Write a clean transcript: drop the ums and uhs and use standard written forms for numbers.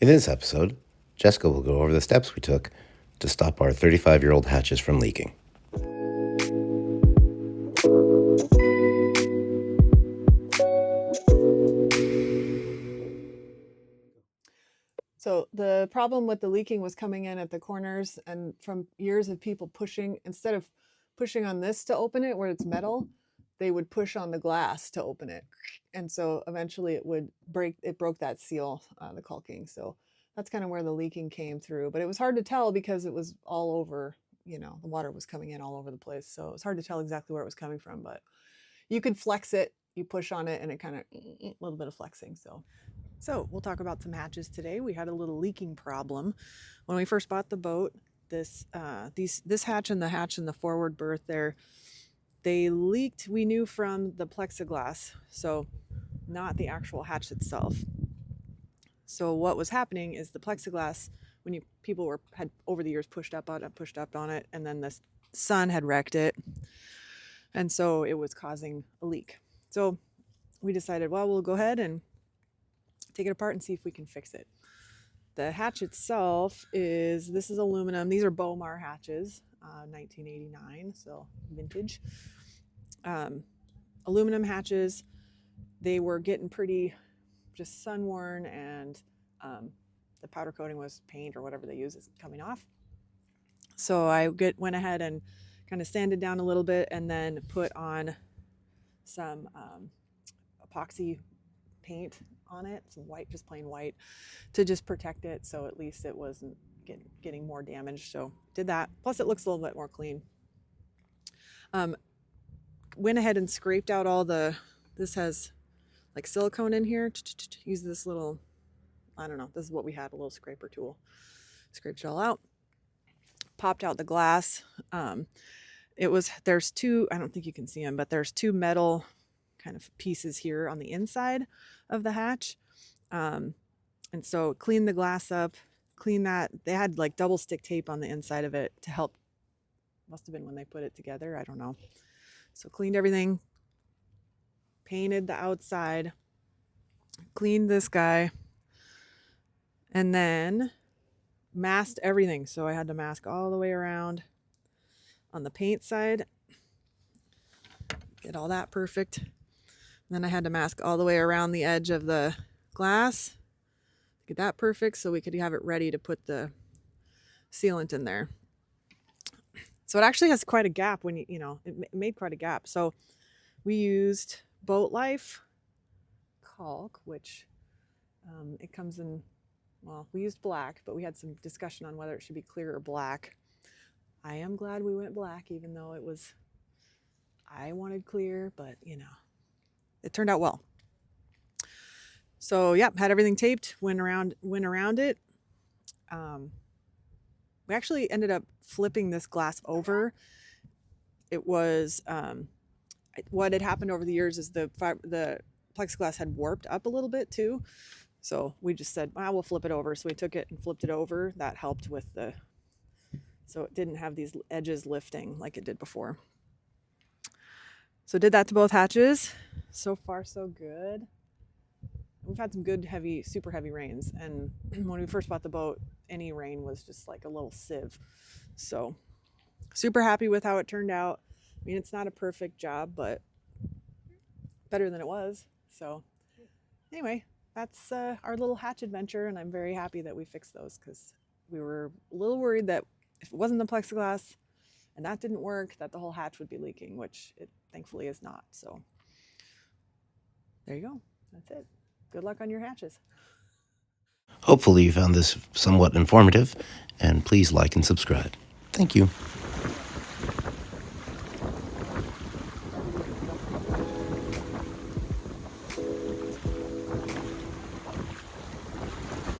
In this episode, Jessica will go over the steps we took to stop our 35-year-old hatches from leaking. So the problem with the leaking was coming in at the corners, and from years of people pushing, instead of pushing on this to open it where it's metal, they would push on the glass to open it. And so eventually it would break, it broke that seal, the caulking. So that's kind of where the leaking came through. But it was hard to tell because it was all over, the water was coming in all over the place. So it was hard to tell exactly where it was coming from, but you could flex it, you push on it, and it kind of, a little bit of flexing. So we'll talk about some hatches today. We had a little leaking problem when we first bought the boat. This hatch and the forward berth there, they leaked. We knew from the plexiglass, so not the actual hatch itself. So what was happening is the plexiglass, when people had over the years pushed up on it, and then the sun had wrecked it, and so it was causing a leak. So we decided, well, we'll go ahead and take it apart and see if we can fix it. The hatch itself this is aluminum. These are Bomar hatches, 1989, so vintage. Aluminum hatches. They were getting pretty just sun worn, and the powder coating was paint or whatever they use is coming off. So I went ahead and kind of sanded down a little bit and then put on some epoxy paint on it, some white, just plain white, to just protect it, so at least it wasn't getting more damaged. So did that. Plus it looks a little bit more clean. Went ahead and scraped out all this has like silicone in here. Use this little, I don't know, this is what we had, a little scraper tool. Scraped it all out. Popped out the glass. There's two, I don't think you can see them, but there's two metal kind of pieces here on the inside of the hatch. And so clean the glass up, clean that. They had like double stick tape on the inside of it to help. Must have been when they put it together, I don't know. So cleaned everything, painted the outside, cleaned this guy, and then masked everything. So I had to mask all the way around on the paint side, get all that perfect. Then I had to mask all the way around the edge of the glass, get that perfect so we could have it ready to put the sealant in there. So it actually has quite a gap when it made quite a gap. So we used Boat Life caulk, which it comes in, well, we used black, but we had some discussion on whether it should be clear or black. I am glad we went black, even though I wanted clear, but it turned out well. So had everything taped, went around it. We actually ended up flipping this glass over. It was, what had happened over the years is the plexiglass had warped up a little bit too. So we just said, well, we'll flip it over. So we took it and flipped it over. That helped with so it didn't have these edges lifting like it did before. So did that to both hatches. So far, so good. We've had some good, super heavy rains. And when we first bought the boat, any rain was just like a little sieve. So super happy with how it turned out. I mean, it's not a perfect job, but better than it was. So anyway, that's our little hatch adventure. And I'm very happy that we fixed those, because we were a little worried that if it wasn't the plexiglass and that didn't work, that the whole hatch would be leaking, which it thankfully is not. So there you go. That's it. Good luck on your hatches. Hopefully you found this somewhat informative, and please like and subscribe. Thank you.